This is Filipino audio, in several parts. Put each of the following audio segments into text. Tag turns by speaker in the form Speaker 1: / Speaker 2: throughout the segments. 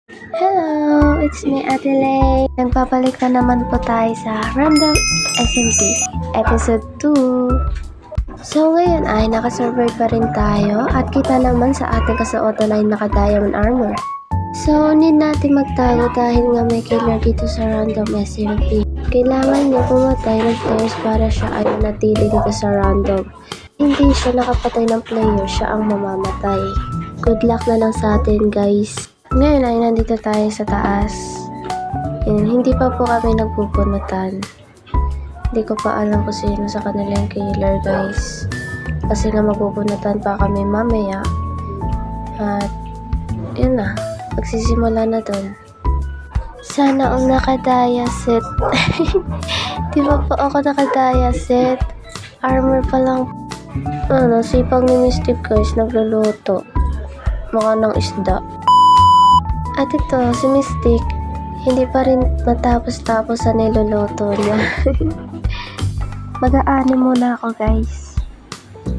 Speaker 1: Hello! It's me, Ate Lay. Nagbabalik na naman po tayo sa Random SMP Episode 2. So ngayon ay nakasurvive pa rin tayo at kita naman sa ating kasuotan ay naka-diamond armor. So need natin magtago dahil nga may killer dito sa Random SMP. Kailangan niya pumatay ng players para siya ay natili dito sa random. Hindi siya nakapatay ng player, siya ang mamamatay. Good luck na lang sa atin, guys. Ngayon ay nandito tayo sa taas. Hindi pa po kami nagpupunutan. Hindi ko pa alam kung sino sa kanila yung killer, guys. Kasi nga magpupunutan pa kami mamaya. At yun na, magsisimula na dun. Sana ang nakadaya set. Di ba po ako nakadaya set? Armor pa lang. Sipag ni Mystic, guys, nagluluto. Mukha ng isda. At ito, si Mystic, hindi pa rin matapos-tapos sa niluluto niya. Mag-aano muna ako, guys.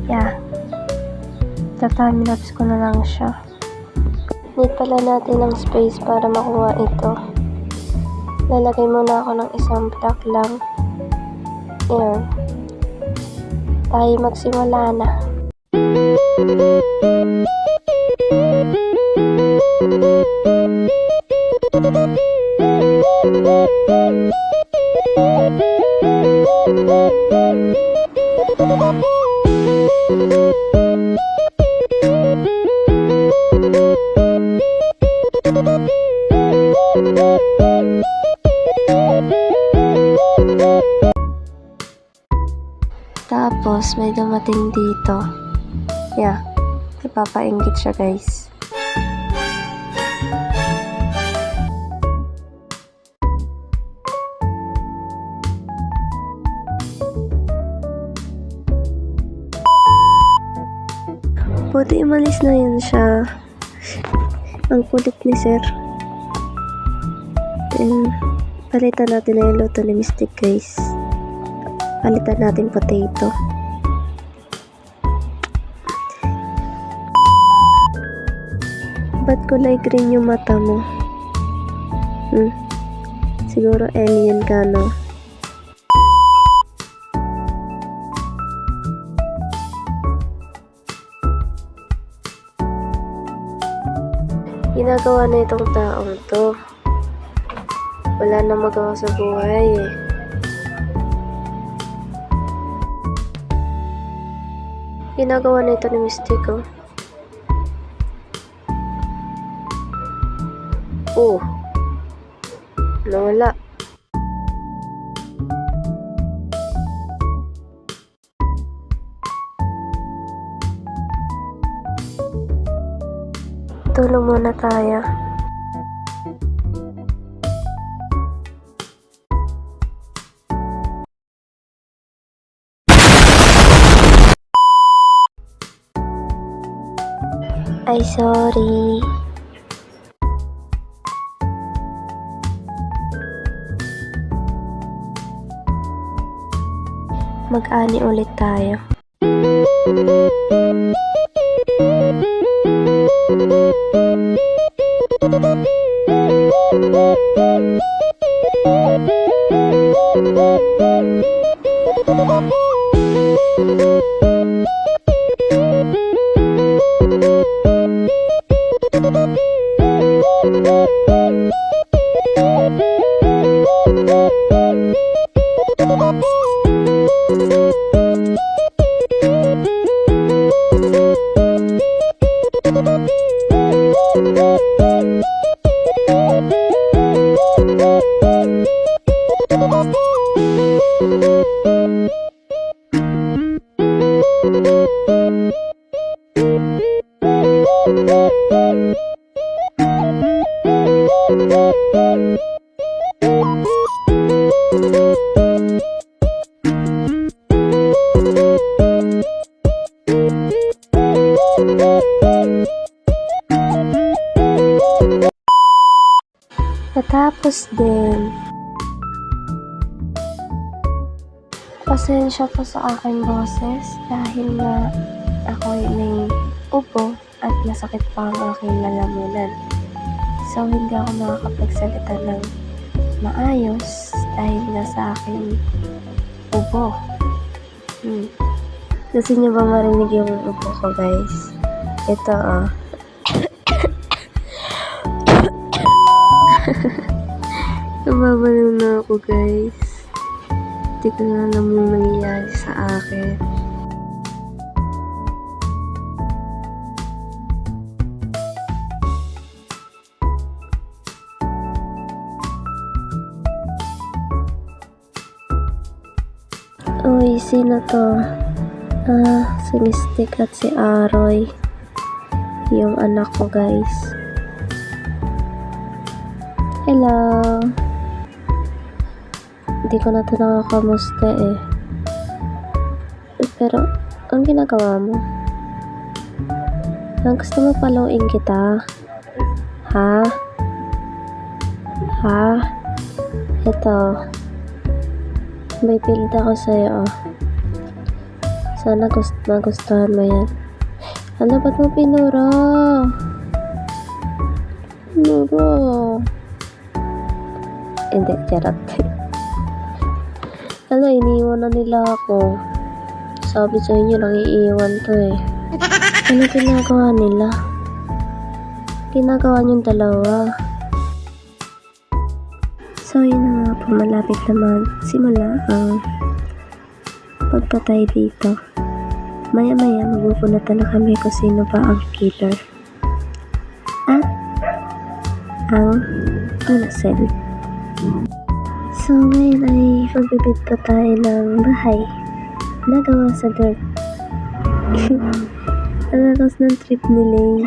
Speaker 1: Yeah. Tatime-lapse ko na lang siya. Need pala natin ng space para makuha ito. Lalagay muna ako ng isang block lang. Ayan. Tayo magsimula na. Tapos may dumating dito. Yeah, ipapainggit siya, guys. Buti umalis na yun siya. Ang kulit ni Sir. Palitan natin na yung luto ni Mystic, guys. Palitan natin potato. Ba't kulay green yung mata mo? Siguro alien ka, no? Ginagawa na itong taong to. Wala na magawa sa buhay eh. Ginagawa na ito ni Mystic, oh. Oh. Nawala. Tulong muna tayo. Ay, sorry. Mag-ani ulit tayo. Tapos din, pasensya po sa aking boses dahil na ako ay may ubo at masakit pa ang aking lalamunan. So, So, hindi ako makakapagsalita ng maayos dahil nga sa aking ubo. Gusto niyo ba marinig yung ubo ko, guys? Ito, Nababaliw na ako, guys. Hindi ko na alam yung nangyayari sa akin. Uy, sino to? Si Mystic at si Aroy. Yung anak ko, guys. Hello. Hindi ko na ito nakakamusta eh. Pero, ang ginagawa mo? Ang gusto mo paluin kita? Ha? Ito. May build ako sa'yo, Sana magustuhan mo yan. Ano, ba't mo pinura? Hindi, charot. Iniwan na nila ako. Sabi sa inyo, iiwan to eh. Ano ginagawa nila? Ginagawa niyong dalawa. So, yun na nga po, malapit na magsimula ang pagpatay dito. Maya-maya, magpupunatan na kami kung sino ba ang killer. At ang innocent. So, ngayon ay magbibid pa tayo ng bahay na gawa sa dirt. Ang lakas ng trip ni Lay.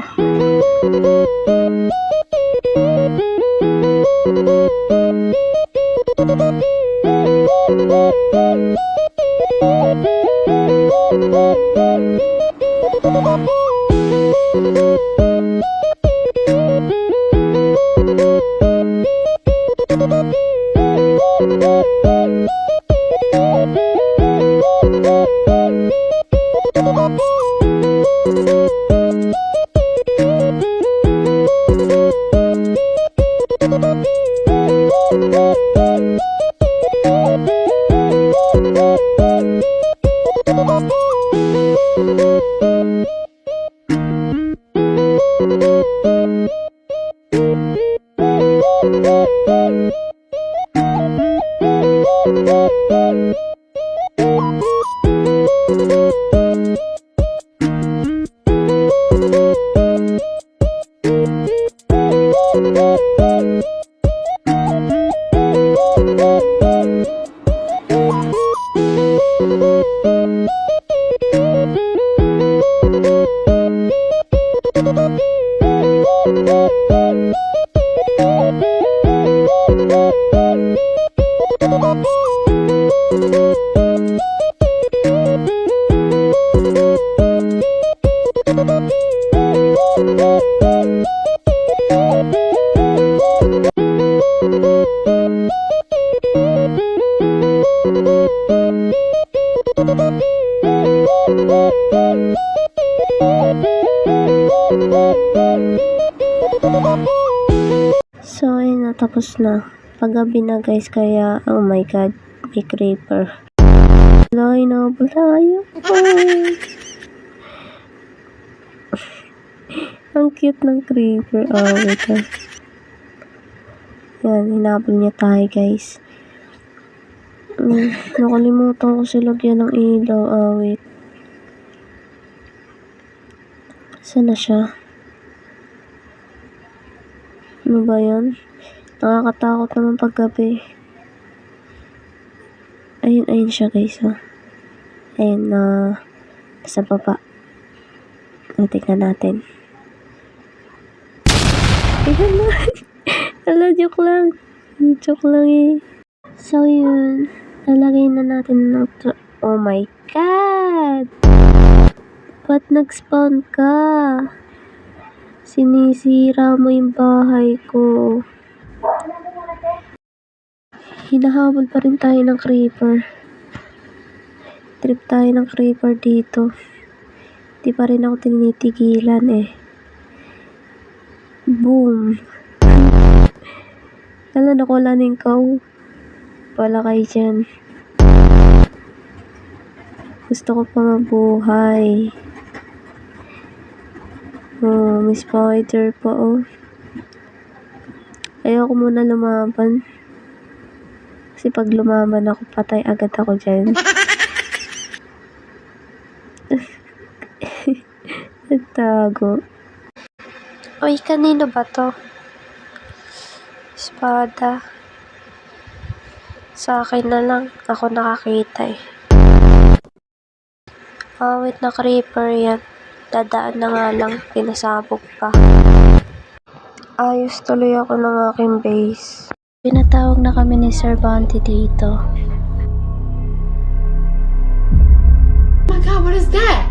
Speaker 1: So, ayun na, tapos na. Paggabi na, guys, kaya, oh my god, may creeper. Lay na, balayo. Ang cute ng creeper. Wait lang. Yan, hinabol niya tayo, guys. Nakalimutan ko sila lagyan ng ilaw. Wait. Saan na siya? Ano ba yan? Nakakatakot naman paggabi. Ayun siya, guys. Ayun, nasa baba. Tingnan natin. Ayun na. Ala, joke lang. Joke lang eh. So, yun. Lalagay na natin ng oh my god! Ba't nag-spawn ka? Sinisira mo yung bahay ko. Hinahabol pa rin tayo ng creeper. Trip tayo ng creeper dito. Di pa rin ako tinitigilan eh. Boom! Kala nakulaning ka. Wala kayo dyan. Gusto ko pa mabuhay. Oh, may spider pa oh. Ayoko muna lumaban. Kasi pag lumaban ako, patay agad ako dyan. Nagtago. Uy, kanino ba to? Espada. Sa akin na lang. Ako nakakita eh. Wait na creeper yan. Dadaan na nga lang. Pinasabog pa. Ayos tuloy ako ng aking base. Pinatawag na kami ni Sir Bounty dito.
Speaker 2: Oh my god, what is that?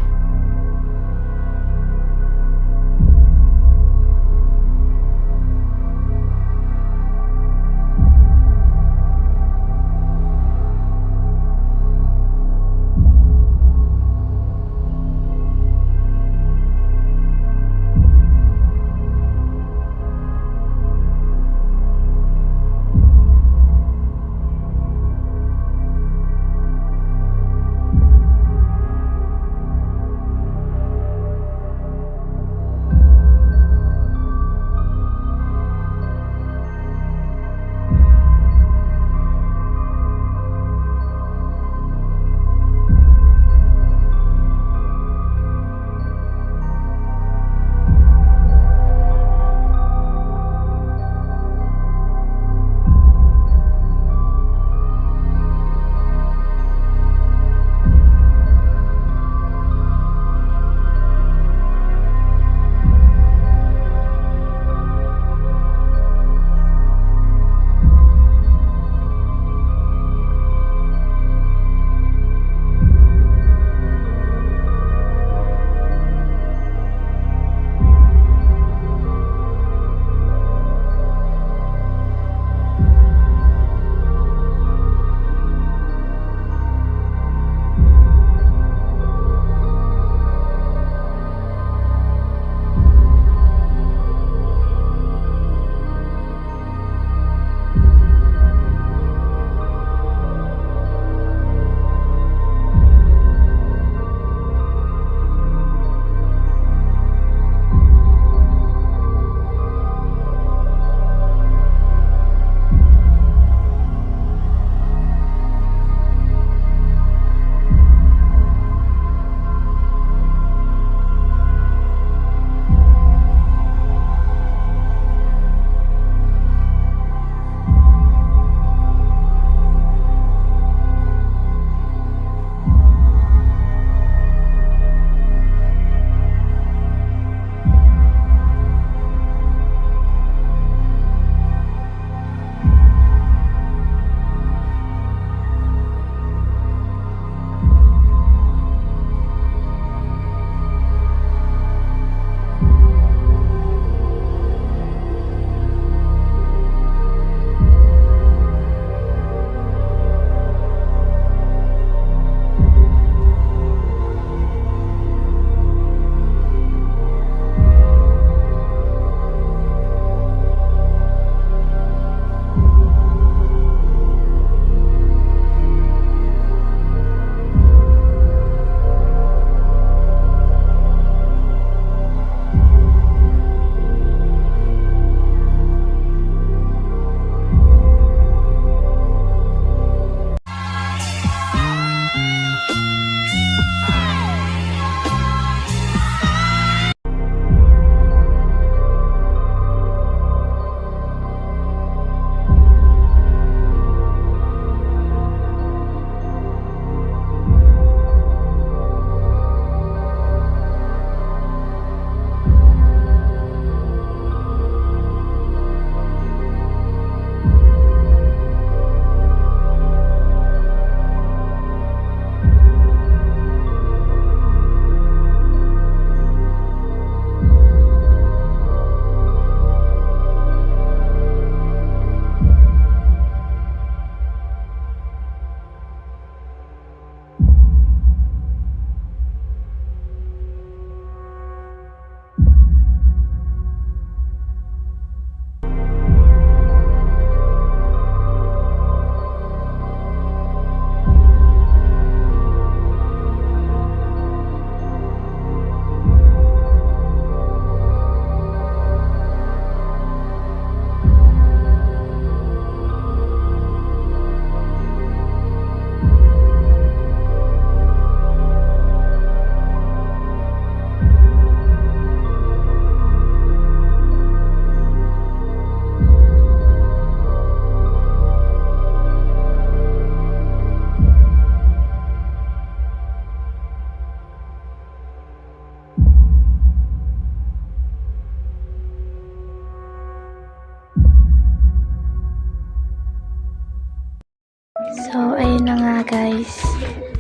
Speaker 1: So, ayun na nga guys.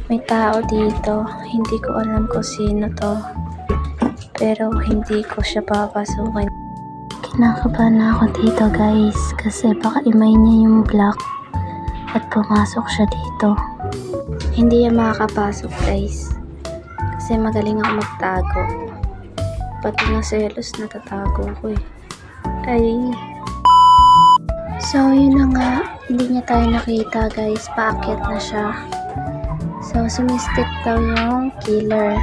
Speaker 1: May tao dito. Hindi ko alam kung sino to. Pero hindi ko siya papasukin. Kinakabahan na ako dito guys. Kasi baka imay niya yung block. At pumasok siya dito. Hindi yan makakapasok guys. Kasi magaling ako magtago. Pati nga selos natatago ko eh. Ay. So, yun na nga. Hindi niya tayo nakita guys. Paakyat na siya. So, sumistik daw yung killer.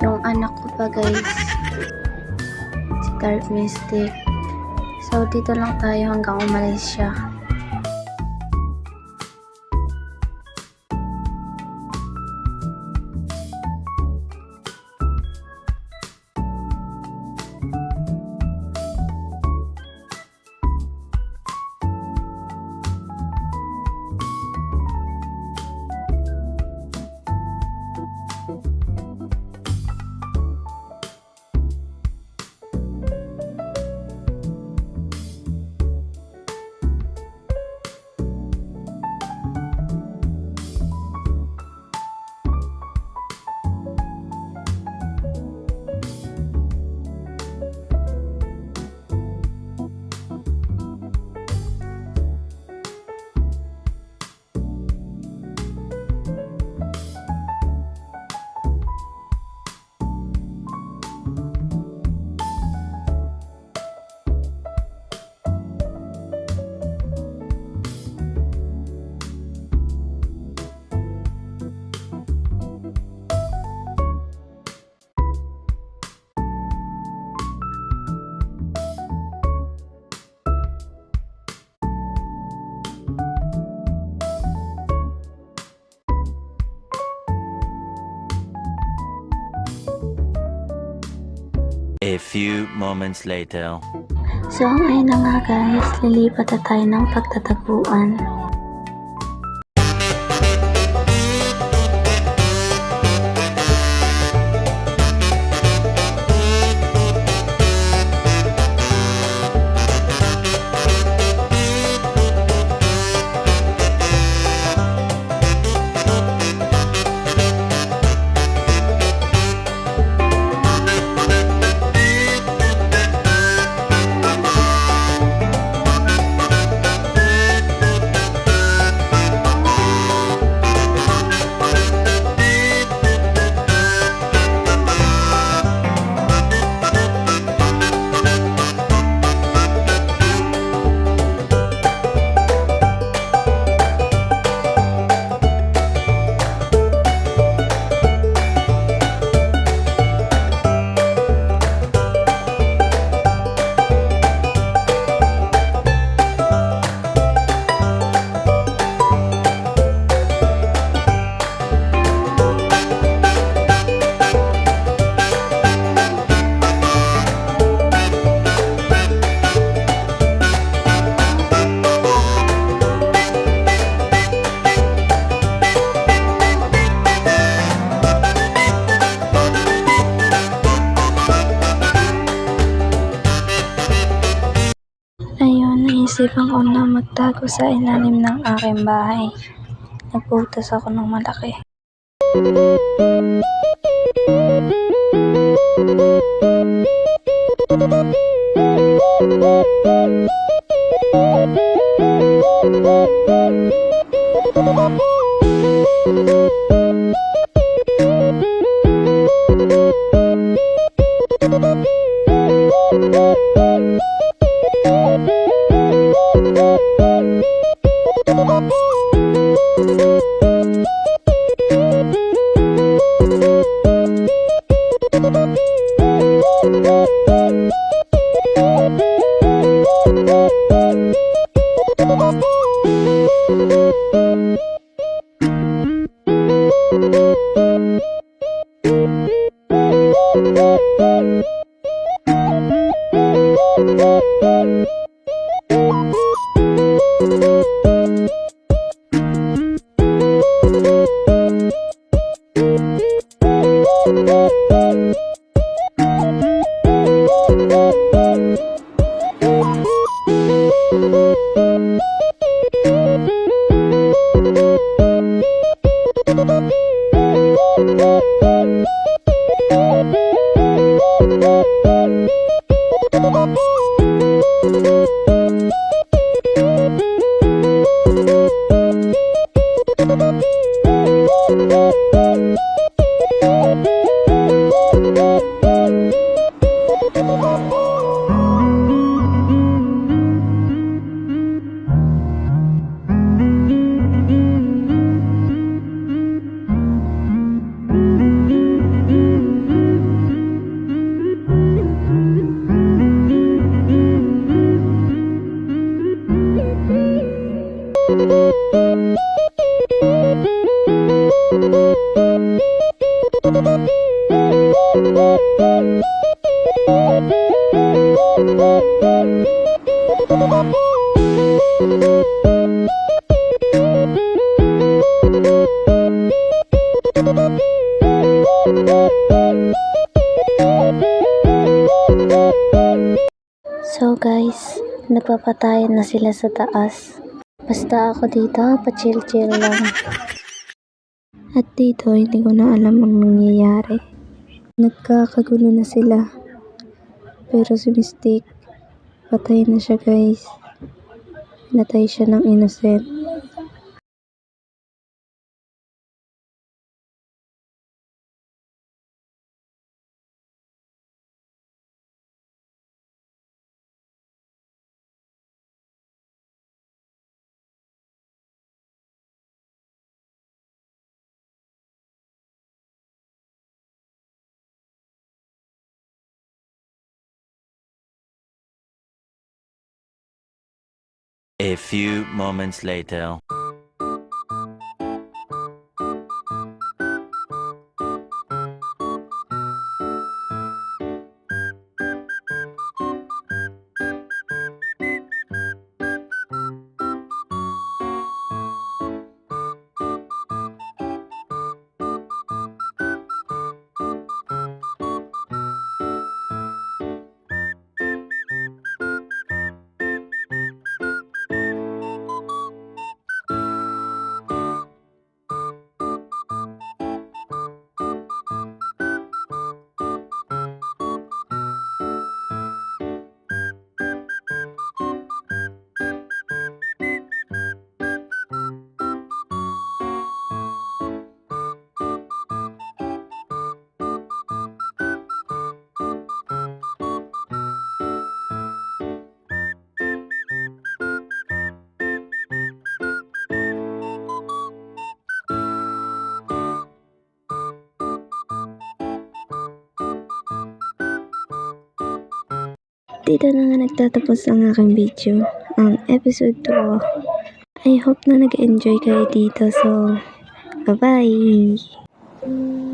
Speaker 1: Yung anak ko pa guys. Si Dark Mystic. So, dito lang tayo hanggang umalis siya.
Speaker 3: A few moments later.
Speaker 1: So, ayun na nga guys. Lilipat na tayo ng pagtataguan. Naisipan ko na magtago sa ilalim ng aking bahay. Nagbutas ako ng malaki. So guys, napapatayan na sila sa taas. Basta ako dito, pa-chill-chill lang. At dito, hindi ko na alam ang nangyayari. Nagkakagulo na sila. Pero si Mystic, patay na siya guys. Pinatay siya ng innocent.
Speaker 3: A few moments later.
Speaker 1: Dito na nga nagtatapos ang aking video, ang episode 2. I hope na nag-enjoy kayo dito. So, bye-bye!